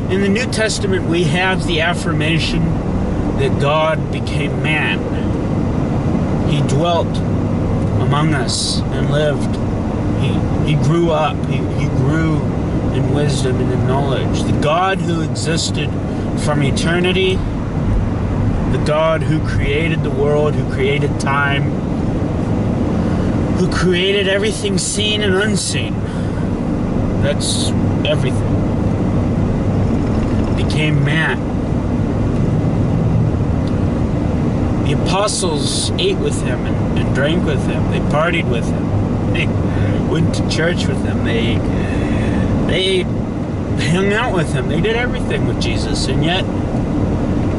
In the New Testament, we have the affirmation that God became man. He dwelt among us and lived. He grew up. He grew in wisdom and in knowledge. The God who existed from eternity, the God who created the world, who created time, who created everything seen and unseen. That's everything. Became man. The apostles ate with him and drank with him. They partied with him. They went to church with him. They hung out with him. They did everything with Jesus. And yet,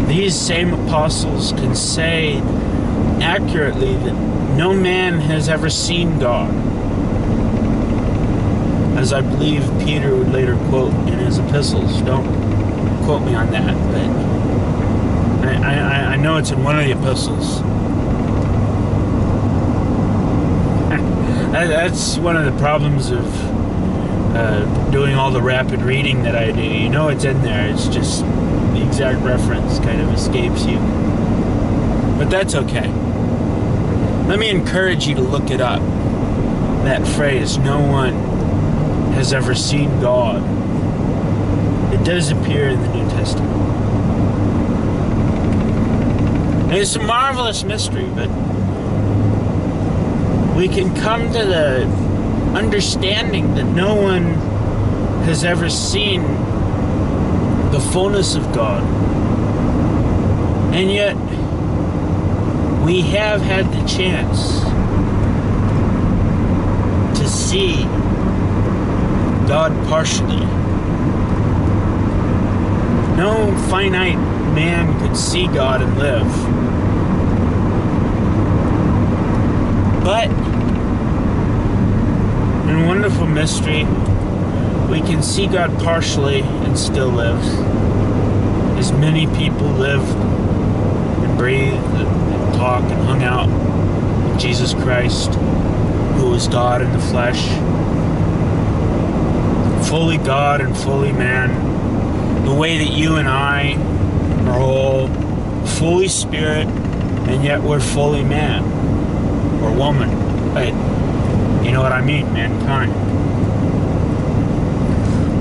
these same apostles can say accurately that no man has ever seen God. As I believe Peter would later quote in his epistles. Don't quote me on that, but I know it's in one of the epistles. That's one of the problems of doing all the rapid reading that I do. You know it's in there. It's just the exact reference kind of escapes you. But that's okay. Let me encourage you to look it up. That phrase, no one has ever seen God. It does appear in the New Testament. And it's a marvelous mystery, but we can come to the understanding that no one has ever seen the fullness of God. And yet, we have had the chance to see God partially. No finite man could see God and live. But in wonderful mystery, we can see God partially and still live. As many people lived and breathed and talked and hung out with Jesus Christ, who was God in the flesh, fully God and fully man, the way that you and I are all fully spirit, and yet we're fully man or woman. But you know what I mean, mankind.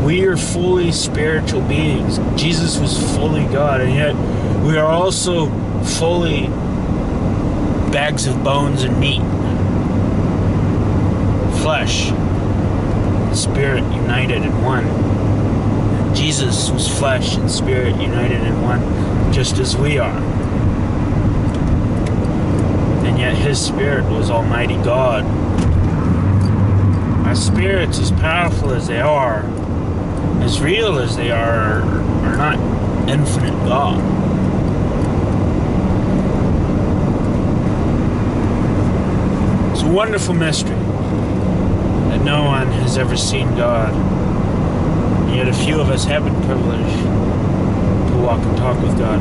We are fully spiritual beings. Jesus was fully God, and yet we are also fully bags of bones and meat. Flesh, spirit united in one. Jesus was flesh and spirit united in one, just as we are. And yet his spirit was Almighty God. Our spirits, as powerful as they are, as real as they are not infinite God. It's a wonderful mystery that no one has ever seen God. And yet a few of us have been privileged to walk and talk with God.